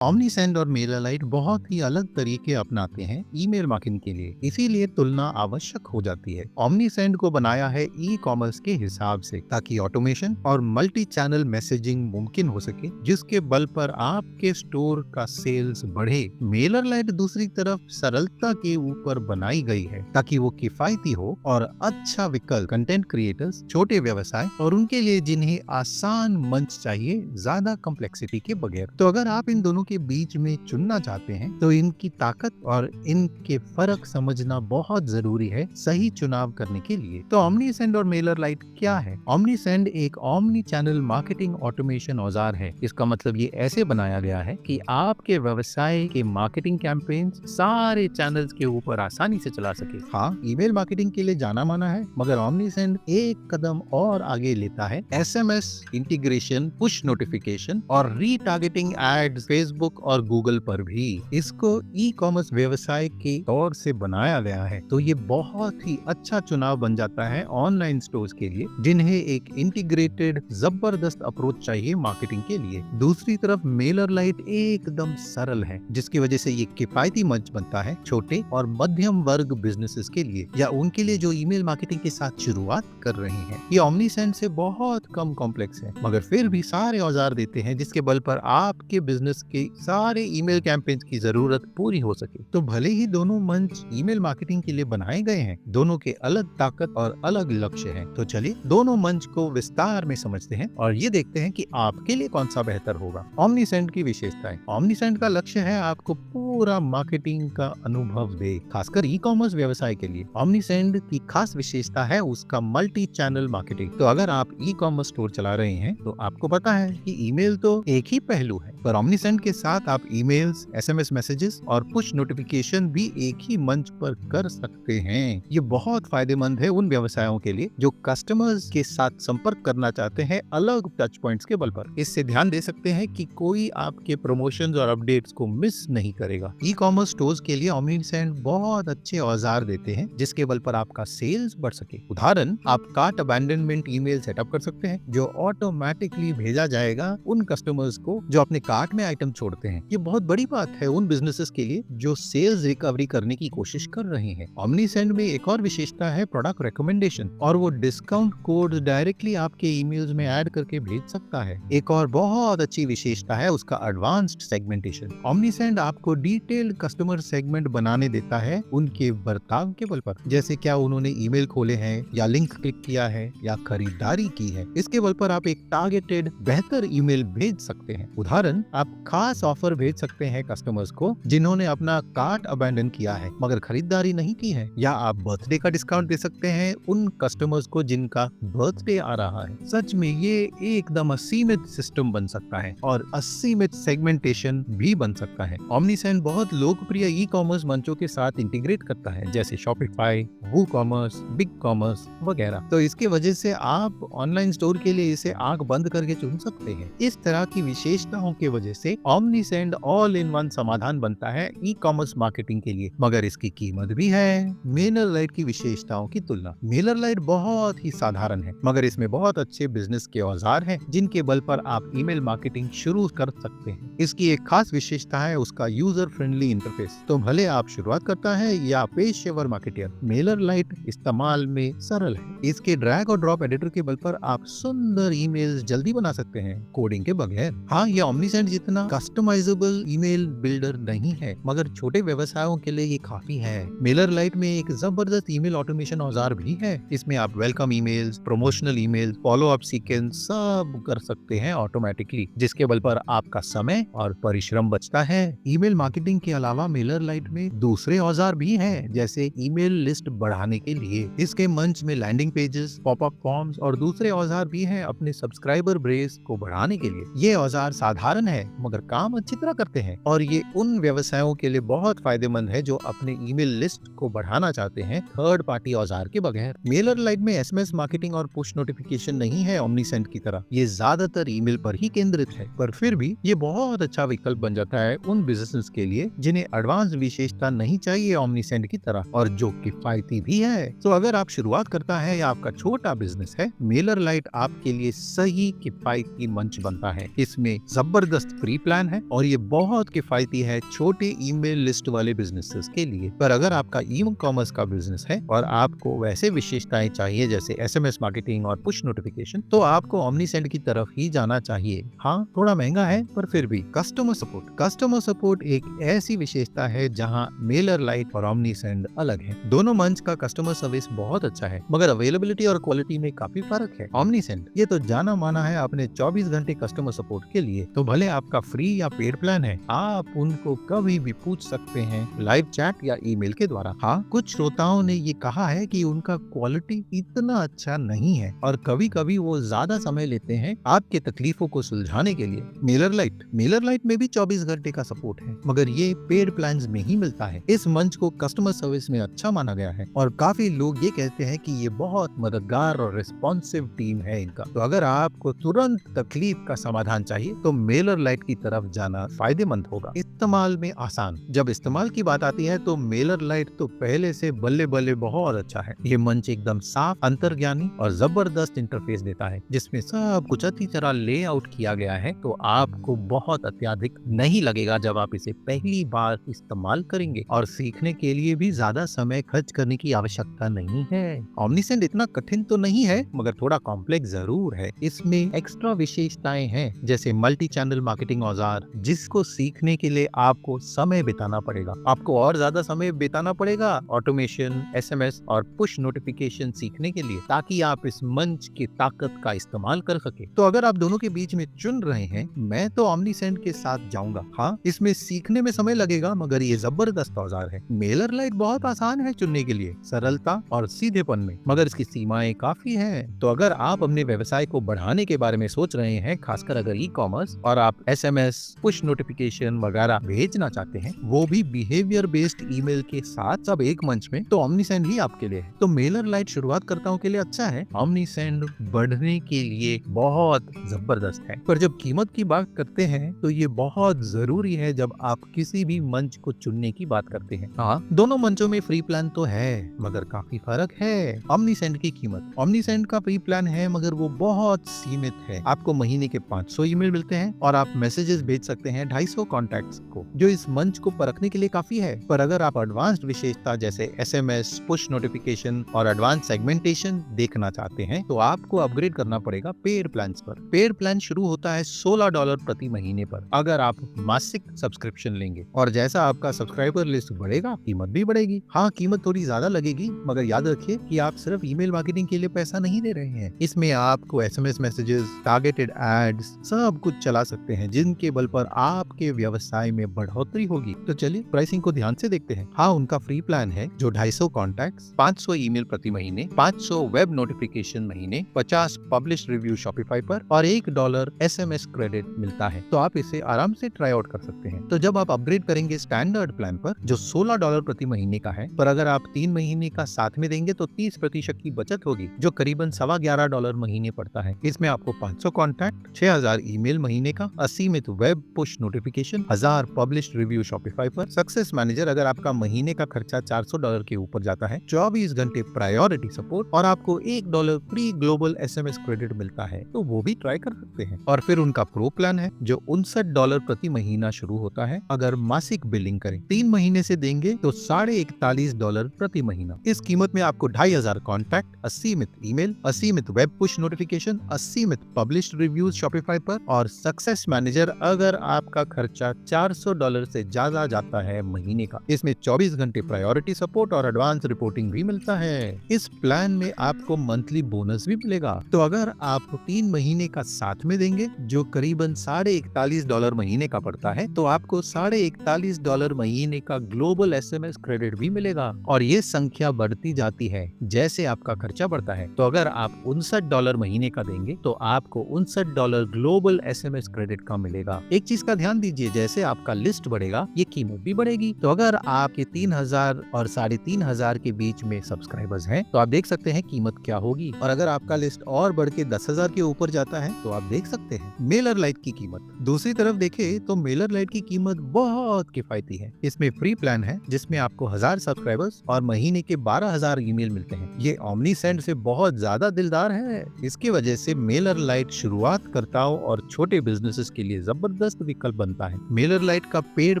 ऑमनीसेंड और मेलरलाइट बहुत ही अलग तरीके अपनाते हैं ईमेल मार्केटिंग के लिए, इसीलिए तुलना आवश्यक हो जाती है। ऑमनीसेंड को बनाया है ई कॉमर्स के हिसाब से ताकि ऑटोमेशन और मल्टी चैनल मैसेजिंग मुमकिन हो सके, जिसके बल पर आपके स्टोर का सेल्स बढ़े। मेलरलाइट दूसरी तरफ सरलता के ऊपर बनाई गई है ताकि वो किफायती हो और अच्छा विकल्प कंटेंट क्रिएटर्स, छोटे व्यवसाय और उनके लिए जिन्हें आसान मंच चाहिए ज्यादा कॉम्प्लेक्सिटी के बगैर। तो अगर आप इन दोनों के बीच में चुनना चाहते हैं तो इनकी ताकत और इनके फर्क समझना बहुत जरूरी है सही चुनाव करने के लिए। तो ऑमनीसेंड और मेलरलाइट क्या है? ऑमनीसेंड एक ऑमनी चैनल मार्केटिंग ऑटोमेशन औजार है। इसका मतलब ये ऐसे बनाया गया है कि आपके व्यवसाय के मार्केटिंग कैंपेन सारे चैनल्स के ऊपर आसानी से चला सके। हाँ, ईमेल मार्केटिंग के लिए जाना माना है, मगर ऑमनीसेंड एक कदम और आगे लेता है। एसएमएस इंटीग्रेशन, पुश नोटिफिकेशन और रीटारगेटिंग एड्स फेसबुक और गूगल पर भी। इसको ई कॉमर्स व्यवसाय के तौर से बनाया गया है, तो ये बहुत ही अच्छा चुनाव बन जाता है ऑनलाइन स्टोर्स के लिए जिन्हें एक इंटीग्रेटेड जबरदस्त अप्रोच चाहिए मार्केटिंग के लिए। दूसरी तरफ मेलरलाइट एकदम सरल है, जिसकी वजह से ये किफायती मंच बनता है छोटे और मध्यम वर्ग बिजनेसेस के लिए या उनके लिए जो ईमेल मार्केटिंग के साथ शुरुआत कर रहे हैं। ये ऑमनीसेंड से बहुत कम कॉम्प्लेक्स है, मगर फिर भी सारे औजार देते हैं जिसके बल पर आपके बिजनेस के सारे ईमेल कैंपेन्स की जरूरत पूरी हो सके। तो भले ही दोनों मंच ईमेल मार्केटिंग के लिए बनाए गए हैं, दोनों के अलग ताकत और अलग लक्ष्य हैं। तो चलिए दोनों मंच को विस्तार में समझते हैं और ये देखते हैं कि आपके लिए कौन सा बेहतर होगा। ऑमनीसेंड की विशेषताएं। ऑमनीसेंड का लक्ष्य है आपको पूरा मार्केटिंग का अनुभव दे, खासकर ई कॉमर्स व्यवसाय के लिए। ऑमनीसेंड की खास विशेषता है उसका मल्टी चैनल मार्केटिंग। तो अगर आप ई कॉमर्स स्टोर चला रहे हैं तो आपको पता है कि ईमेल तो एक ही पहलू है, पर ऑमनीसेंड के साथ आप ईमेल्स, एसएमएस मैसेजेस और पुश नोटिफिकेशन भी एक ही मंच पर कर सकते हैं। ये बहुत फायदेमंद है उन व्यवसायों के लिए जो कस्टमर्स के साथ संपर्क करना चाहते हैं अलग टच पॉइंट्स के बल पर। इससे ध्यान दे सकते हैं कि कोई आपके प्रमोशंस और अपडेट्स को मिस नहीं करेगा। ई कॉमर्स स्टोर्स के लिए ऑमनीसेंड बहुत अच्छे औजार देते हैं जिसके बल पर आपका सेल्स बढ़ सके। उदाहरण, आप कार्ट अबैंडनमेंट ईमेल सेटअप कर सकते हैं जो ऑटोमेटिकली भेजा जाएगा उन कस्टमर्स को जो अपने कार्ट में आइटम छोड़ते हैं। ये बहुत बड़ी बात है उन बिजनेसेस के लिए जो सेल्स रिकवरी करने की कोशिश कर रहे हैं। ऑमनीसेंड में एक और विशेषता है प्रोडक्ट रिकमेंडेशन, और वो डिस्काउंट कोड डायरेक्टली आपके ईमेल्स में ऐड करके भेज सकता है। एक और बहुत अच्छी विशेषता है उसका एडवांस्ड सेगमेंटेशन। ऑमनीसेंड आपको डिटेल्ड कस्टमर सेगमेंट बनाने देता है उनके बर्ताव के बल पर, जैसे क्या उन्होंने ईमेल खोले हैं या लिंक क्लिक किया है या खरीदारी की है। इसके बल पर आप एक टारगेटेड बेहतर ईमेल भेज सकते हैं। उदाहरण, आप खास ऑफर भेज सकते हैं कस्टमर्स को जिन्होंने अपना कार्ट अबैंडन किया है मगर खरीदारी नहीं की है, या आप बर्थडे का डिस्काउंट दे सकते हैं उन कस्टमर्स को जिनका बर्थडे आ रहा है। सच में ये एकदम असीमित सिस्टम बन सकता है और असीमित सेगमेंटेशन भी बन सकता है। ऑमनीसेंड बहुत लोकप्रिय ई कॉमर्स मंचों के साथ इंटीग्रेट करता है, जैसे शॉपिफाई, वूकॉमर्स, बिग कॉमर्स वगैरह। तो इसके वजह से आप ऑनलाइन स्टोर के लिए इसे आंख बंद करके चुन सकते हैं। इस तरह की विशेषताओं की वजह से ऑमनीसेंड ऑल इन वन समाधान बनता है ई कॉमर्स मार्केटिंग के लिए, मगर इसकी कीमत भी है। मेलरलाइट की विशेषताओं की तुलना। मेलरलाइट बहुत ही साधारण है, मगर इसमें बहुत अच्छे बिजनेस के औजार हैं जिनके बल पर आप ईमेल मार्केटिंग शुरू कर सकते हैं। इसकी एक खास विशेषता है उसका यूजर फ्रेंडली इंटरफेस। तो भले आप शुरुआत करता है या पेशेवर मार्केटर, मेलरलाइट इस्तेमाल में सरल है। इसके ड्रैग और ड्रॉप एडिटर के बल पर आप सुंदर ईमेल्स जल्दी बना सकते हैं कोडिंग के बगैर। हाँ, ये ऑमनीसेंड जितना कस्टमाइजेबल ईमेल बिल्डर नहीं है, मगर छोटे व्यवसायों के लिए ये काफी है। मेलरलाइट में एक जबरदस्त ईमेल ऑटोमेशन औजार भी है। इसमें आप welcome emails, promotional emails, follow up sequence सब कर सकते हैं ऑटोमेटिकली, जिसके बल पर आपका समय और परिश्रम बचता है। ईमेल मार्केटिंग के अलावा मेलरलाइट में दूसरे औजार भी हैं, जैसे ईमेल लिस्ट बढ़ाने के लिए। इसके मंच में लैंडिंग पेजेस, पॉपअप फॉर्म्स और दूसरे औजार भी हैं अपने सब्सक्राइबर बेस को बढ़ाने के लिए। ये औजार साधारण है मगर काम अच्छी तरह करते हैं, और ये उन व्यवसायों के लिए बहुत फायदेमंद है जो अपने ईमेल लिस्ट को बढ़ाना चाहते हैं थर्ड पार्टी औजार के बगैर। मेलरलाइट में एसएमएस मार्केटिंग और पुश नोटिफिकेशन नहीं है ऑमनीसेंड की तरह, ये ज्यादातर ईमेल पर ही केंद्रित है, पर फिर भी ये बहुत अच्छा विकल्प बन जाता है उन बिजनेस के लिए जिन्हें एडवांस विशेषता नहीं चाहिए ऑमनीसेंड की तरह, और जो किफायती भी है। तो अगर आप शुरुआत करता है या आपका छोटा बिजनेस है, मेलरलाइट आपके लिए सही किफायती मंच बनता है। इसमें जबरदस्त फ्री प्लान है और ये बहुत किफायती है छोटे ईमेल लिस्ट वाले बिजनेसेस के लिए। पर अगर आपका ई कॉमर्स का बिजनेस है और आपको वैसे विशेषताएं चाहिए जैसे एसएमएस मार्केटिंग और पुश नोटिफिकेशन, तो आपको ओमनीसेंड की तरफ ही जाना चाहिए। हाँ, थोड़ा महंगा है पर फिर भी। कस्टमर सपोर्ट एक ऐसी विशेषता है जहाँ मेलरलाइट और ओमनीसेंड अलग है। दोनों मंच का कस्टमर सर्विस बहुत अच्छा है, मगर अवेलेबिलिटी और क्वालिटी में काफी फर्क है। ओमनीसेंड ये तो जाना माना है अपने 24 घंटे कस्टमर सपोर्ट के लिए, तो भले आपका फ्री या पेड प्लान है, आप उनको कभी भी पूछ सकते हैं लाइव चैट या ईमेल के द्वारा। हाँ, कुछ श्रोताओं ने ये कहा है कि उनका क्वालिटी इतना अच्छा नहीं है और कभी कभी वो ज्यादा समय लेते हैं आपके तकलीफों को सुलझाने के लिए। मेलरलाइट में भी 24 घंटे का सपोर्ट है, मगर ये पेड प्लान्स में ही मिलता है। इस मंच को कस्टमर सर्विस में अच्छा माना गया है और काफी लोग ये कहते हैं कि ये बहुत मददगार और रिस्पॉन्सिव टीम है इनका। तो अगर आपको तुरंत तकलीफ का समाधान चाहिए तो मेलरलाइट की तरफ जाना फायदेमंद होगा। इस्तेमाल में आसान, जब इस्तेमाल की बात आती है तो मेलरलाइट तो पहले से बल्ले बल्ले बहुत अच्छा है। ये मंच एकदम साफ, अंतर्ज्ञानी और जबरदस्त इंटरफेस देता है जिसमें सब कुछ अच्छी तरह लेआउट किया गया है, तो आपको बहुत अत्यधिक नहीं लगेगा जब आप इसे पहली बार इस्तेमाल करेंगे। और सीखने के लिए भी ज्यादा समय खर्च करने की आवश्यकता नहीं है। ओमनीसेंड इतना कठिन तो नहीं है, मगर थोड़ा कॉम्प्लेक्स जरूर है। इसमें एक्स्ट्रा विशेषताएं हैं जैसे मल्टी चैनल मार्केटिंग औजार, जिसको सीखने के लिए आपको समय बिताना पड़ेगा। आपको और ज्यादा समय बिताना पड़ेगा ऑटोमेशन, एसएमएस और पुश नोटिफिकेशन सीखने के लिए, ताकि आप इस मंच की ताकत का इस्तेमाल कर सके। तो अगर आप दोनों के बीच में चुन रहे हैं, मैं तो ओमनीसेंड के साथ जाऊंगा। हाँ, इसमें सीखने में समय लगेगा, मगर ये जबरदस्त औजार है। मेलरलाइट बहुत आसान है चुनने के लिए, सरलता और सीधेपन में, मगर इसकी सीमाएं काफी हैं। तो अगर आप अपने व्यवसाय को बढ़ाने के बारे में सोच रहे हैं, खासकर अगर ई कॉमर्स, और आप एसएमएस, पुश नोटिफिकेशन वगैरह भेजना चाहते हैं, वो भी बिहेवियर बेस्ड ईमेल के साथ सब एक मंच में, तो ओमनीसेंड ही आपके लिए है। तो मेलरलाइट शुरुआतकर्ताओं के लिए अच्छा है, ओमनीसेंड बढ़ने के लिए बहुत जबरदस्त है। पर जब कीमत की बात करते हैं तो ये बहुत जरूरी है जब आप किसी भी मंच को चुनने की बात करते हैं। हाँ, दोनों मंचों में फ्री प्लान तो है, मगर काफी फर्क है। ओमनीसेंड की कीमत, ओमनीसेंड का फ्री प्लान है मगर वो बहुत सीमित है। आपको महीने के 500 ईमेल मिलते हैं और आप मैसेजेस भेज सकते हैं 250 कॉन्टैक्ट्स को, जो इस मंच को परखने के लिए काफी है। पर अगर आप एडवांस्ड विशेषता जैसे एसएमएस, पुश नोटिफिकेशन और एडवांस सेगमेंटेशन देखना चाहते हैं, तो आपको अपग्रेड करना पड़ेगा पेड प्लान पर। पेड प्लान शुरू होता है $16 प्रति महीने पर अगर आप मासिक सब्सक्रिप्शन लेंगे, और जैसा आपका सब्सक्राइबर लिस्ट बढ़ेगा, कीमत भी बढ़ेगी। हाँ, कीमत थोड़ी ज्यादा लगेगी, मगर याद रखिए कि आप सिर्फ ईमेल मार्केटिंग के लिए पैसा नहीं दे रहे हैं। इसमें आपको एसएमएस मैसेजेस, टारगेटेड एड्स, सब कुछ चला सकते हैं, जिनके बल पर आपके व्यवसाय में बढ़ोतरी होगी। तो चलिए प्राइसिंग को ध्यान से देखते हैं। हाँ, उनका फ्री प्लान है जो 250 कॉन्टैक्ट्स, 500 ईमेल प्रति महीने, 500 वेब नोटिफिकेशन महीने, 50 पब्लिश रिव्यू शॉपिफाई पर और $1 एसएमएस क्रेडिट मिलता है। तो आप इसे आराम से ट्राई आउट कर सकते हैं। तो जब आप अपग्रेड करेंगे स्टैंडर्ड प्लान पर, जो $16 प्रति महीने का है, पर अगर आप 3 महीने का साथ में देंगे तो 30% की बचत होगी, जो करीबन $11.25 महीने पड़ता है। इसमें आपको 500 कॉन्टैक्ट, 6000 ईमेल महीने का, असीमित web push notification, 1000 publish review Shopify पर, सक्सेस मैनेजर अगर आपका महीने का खर्चा $400 के ऊपर जाता है, 24 घंटे प्रायोरिटी सपोर्ट और आपको $1 फ्री ग्लोबल एसएमएस क्रेडिट मिलता है, तो वो भी ट्राई कर सकते हैं। और फिर उनका प्रो प्लान है जो $59 प्रति महीना शुरू होता है अगर मासिक बिलिंग करें। 3 महीने से देंगे तो $41.5 प्रति महीना। इस कीमत में आपको 2500 कॉन्टैक्ट, असीमित ईमेल, असीमित वेब पुश नोटिफिकेशन, असीमित पब्लिश रिव्यूज शॉपिफाई पर और सक्सेस मैनेजर अगर आपका खर्चा $400 से ज्यादा जाता है महीने का। इसमें 24 घंटे प्रायोरिटी सपोर्ट और एडवांस रिपोर्टिंग भी मिलता है। इस प्लान में आपको मंथली बोनस भी मिलेगा। तो अगर आप 3 महीने का साथ में देंगे, जो करीबन $41.5 महीने का पड़ता है, तो आपको $41.5 महीने का ग्लोबल एसएमएस क्रेडिट भी मिलेगा। और ये संख्या बढ़ती जाती है जैसे आपका खर्चा बढ़ता है। तो अगर आप $59 महीने का देंगे तो आपको $59 ग्लोबल एसएमएस क्रेडिट का मिलेगा। एक चीज का ध्यान दीजिए, जैसे आपका लिस्ट बढ़ेगा ये कीमत भी बढ़ेगी। तो अगर आपके 3000 और 3500 के बीच में सब्सक्राइबर्स हैं, तो आप देख सकते हैं कीमत क्या होगी। और अगर आपका लिस्ट और बढ़ के 10,000 के ऊपर जाता है तो आप देख सकते हैं मेलरलाइट की कीमत। दूसरी तरफ देखें तो मेलरलाइट की कीमत बहुत किफायती है। इसमें फ्री प्लान है जिसमें आपको 1000 सब्सक्राइबर्स और महीने के 12,000 ईमेल मिलते हैं। ये ओमनीसेंड से बहुत ज्यादा दिलदार है। इसकी वजह से मेलरलाइट शुरुआतकर्ताओं और छोटे बिजनेसेस के लिए जबरदस्त जबरदस्त विकल्प बनता है। MailerLite का पेड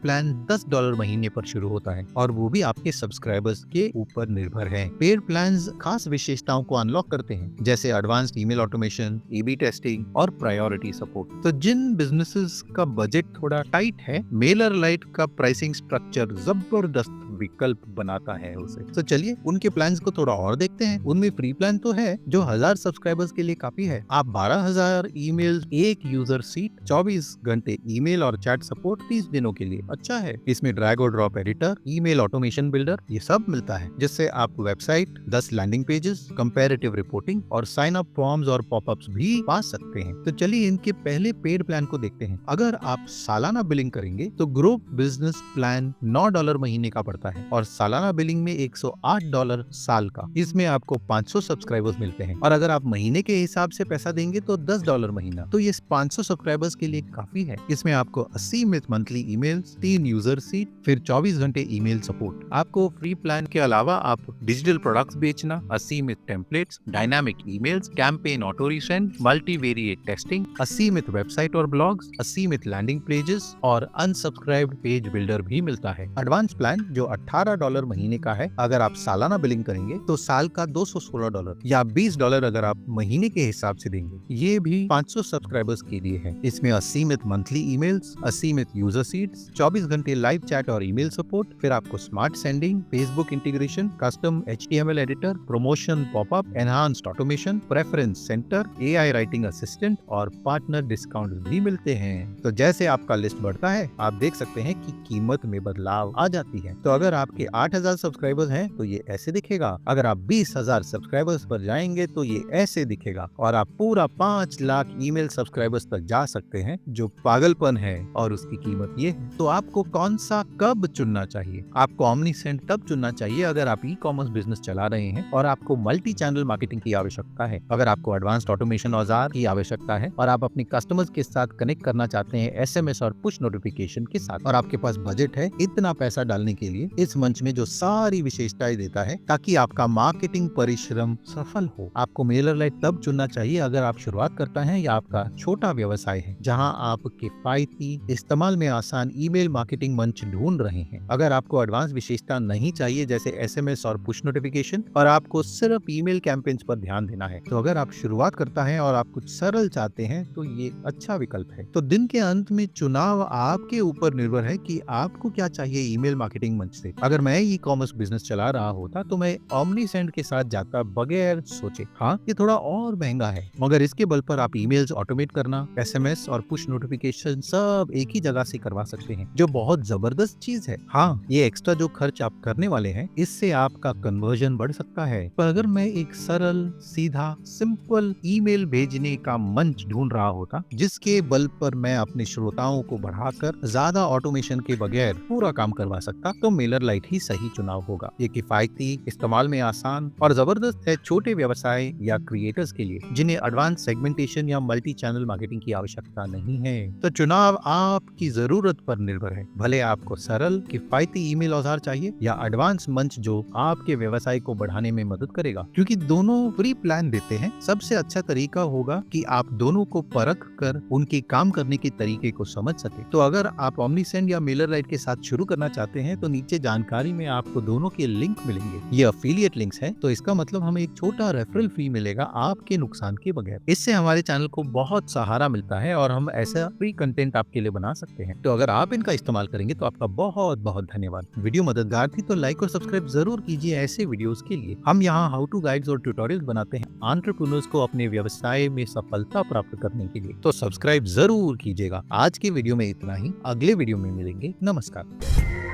प्लान $10 महीने पर शुरू होता है और वो भी आपके सब्सक्राइबर्स के ऊपर निर्भर है। पेड प्लान्स खास विशेषताओं को अनलॉक करते हैं, जैसे advanced email automation, A/B testing और प्रायोरिटी सपोर्ट। तो जिन बिजनेसेस का बजट थोड़ा टाइट है, MailerLite का प्राइसिंग स्ट्रक्चर जबरदस्त विकल्प बनाता है उसे। तो चलिए उनके प्लान्स को थोड़ा और देखते हैं। उनमें फ्री प्लान तो है जो 1000 सब्सक्राइबर्स के लिए काफी है। आप 12,000 ईमेल, एक यूजर सीट, 24 घंटे ईमेल और चैट सपोर्ट 30 दिनों के लिए अच्छा है। इसमें ड्रैग और drop editor, email automation builder, ये सब मिलता है, जिससे आप website, 10 landing pages, comparative reporting और साइन अप फॉर्म्स और पॉपअप्स भी पा सकते हैं। तो चलिए इनके पहले पेड प्लान को देखते हैं। अगर आप सालाना बिलिंग करेंगे तो ग्रुप बिजनेस प्लान $9 महीने का पड़ता है और सालाना बिलिंग में $108 साल का। इसमें आपको 500 सब्सक्राइबर्स मिलते हैं और अगर आप महीने के हिसाब से पैसा देंगे तो $10 महीना। तो ये 500 सब्सक्राइबर्स के लिए काफी है। इसमें आपको 80 मंथली ईमेल्स, 3 यूजर सीट, फिर 24 घंटे ईमेल सपोर्ट। आपको फ्री प्लान के अलावा आप डिजिटल प्रोडक्ट्स बेचना, असीमित templates, dynamic emails, campaign auto resend, multivariate testing, असीमित वेबसाइट और ब्लॉग्स, असीमित लैंडिंग पेजेस और अनसब्सक्राइब्ड पेज बिल्डर भी मिलता है। एडवांस प्लान जो $18 महीने का है, अगर आप सालाना बिलिंग करेंगे तो साल का $216 या $20 अगर आप महीने के हिसाब से देंगे। ये भी 500 सब्सक्राइबर्स के लिए है। इसमें असीमित मंथली ईमेल्स, असीमित यूजर सीट्स, 24 घंटे लाइव चैट और ईमेल सपोर्ट, फिर आपको smart sending, Facebook integration, custom HTML editor, promotion popup, enhanced automation, preference centre, AI writing assistant और पार्टनर डिस्काउंट भी मिलते हैं। तो जैसे आपका लिस्ट बढ़ता है, आप देख सकते हैं कि कीमत में बदलाव आ जाती है। तो अगर आपके 8,000 सब्सक्राइबर्स हैं तो ये ऐसे दिखेगा, अगर आप 20,000 सब्सक्राइबर्स पर जाएंगे तो ये ऐसे दिखेगा और आप पूरा 5 लाख ईमेल सब्सक्राइबर्स तक जा सकते हैं, जो पागलपन है और उसकी कीमत ये है। तो आपको कौन सा कब चुनना चाहिए? आपको OmniSend तब चुनना चाहिए अगर आप ई-कॉमर्स बिजनेस चला रहे हैं और आपको मल्टी चैनल मार्केटिंग की आवश्यकता है, अगर आपको एडवांस्ड ऑटोमेशन औजार की आवश्यकता है और आप अपने कस्टमर्स के साथ कनेक्ट करना चाहते हैं SMS और पुश नोटिफिकेशन के साथ, और आपके पास बजट है इतना पैसा डालने के लिए इस मंच में जो सारी विशेषताएं देता है ताकि आपका मार्केटिंग परिश्रम सफल हो। आपको MailerLite तब चुनना चाहिए अगर आप शुरुआत करता है या आपका छोटा व्यवसाय है, जहां आप किफायती, इस्तेमाल में आसान ईमेल मार्केटिंग मंच ढूंढ रहे हैं। अगर आपको एडवांस विशेषता नहीं चाहिए जैसे SMS और पुश नोटिफिकेशन और आपको सिर्फ ईमेल कैंपेन्स पर ध्यान देना है, तो अगर आप शुरुआत करता है और आप कुछ सरल चाहते हैं तो ये अच्छा विकल्प है। तो दिन के अंत में चुनाव आपके ऊपर निर्भर है कि आपको क्या चाहिए ईमेल मार्केटिंग मंच से। अगर मैं ई-कॉमर्स बिजनेस चला रहा होता तो मैं OmniSend के साथ जाता बगैर सोचे। हाँ, ये थोड़ा और महंगा है, मगर इसके बल पर आप ईमेल्स ऑटोमेट करना, SMS और पुश नोटिफिकेशन सब एक ही जगह से करवा सकते हैं, जो बहुत जबरदस्त चीज है। हाँ, ये एक्स्ट्रा जो खर्च आप करने वाले हैं, इससे आपका कन्वर्जन बढ़ सकता है। पर अगर मैं एक सरल, सीधा, सिंपल ईमेल भेजने का मंच ढूंढ रहा होता, जिसके बल पर मैं अपने श्रोताओं को बढ़ाकर ज्यादा ऑटोमेशन के बगैर पूरा काम करवा सकता, तो MailerLite ही सही चुनाव होगा। ये किफायती, इस्तेमाल में आसान और जबरदस्त है छोटे व्यवसाय या क्रिएटर्स के लिए, जिन्हें एडवांस सेगमेंटेशन या मल्टी चैनल मार्केटिंग की आवश्यकता नहीं है। तो चुनाव आपकी जरूरत पर निर्भर है, भले आपको सरल, किफायती ईमेल औजार चाहिए या एडवांस मंच जो आपके व्यवसाय को बढ़ाने में मदद करेगा। क्योंकि दोनों फ्री प्लान देते हैं, सबसे अच्छा तरीका होगा कि आप दोनों को परख कर उनके काम करने के तरीके को समझ सके। तो अगर आप OmniSend या MailerLite के साथ शुरू करना चाहते हैं तो नीचे जानकारी में आपको दोनों के लिंक मिलेंगे। ये अफिलिएट लिंक्स है, तो इसका मतलब हमें एक छोटा रेफरल फी मिलेगा आपके नुकसान के बगैर। इससे हमारे चैनल को बहुत सहारा मिलता है और हम ऐसा फ्री कंटेंट आपके लिए बना सकते हैं। तो अगर आप इनका इस्तेमाल करेंगे तो आपका बहुत बहुत धन्यवाद। वीडियो मददगार थी तो लाइक और सब्सक्राइब जरूर कीजिए ऐसे वीडियोस के लिए। हम यहाँ हाउ टू गाइड्स और ट्यूटोरियल्स बनाते हैं एंटरप्रेन्योर्स को अपने व्यवसाय में सफलता प्राप्त करने के लिए, तो सब्सक्राइब जरूर कीजिएगा। आज के वीडियो में इतना ही, अगले वीडियो में मिलेंगे। नमस्कार।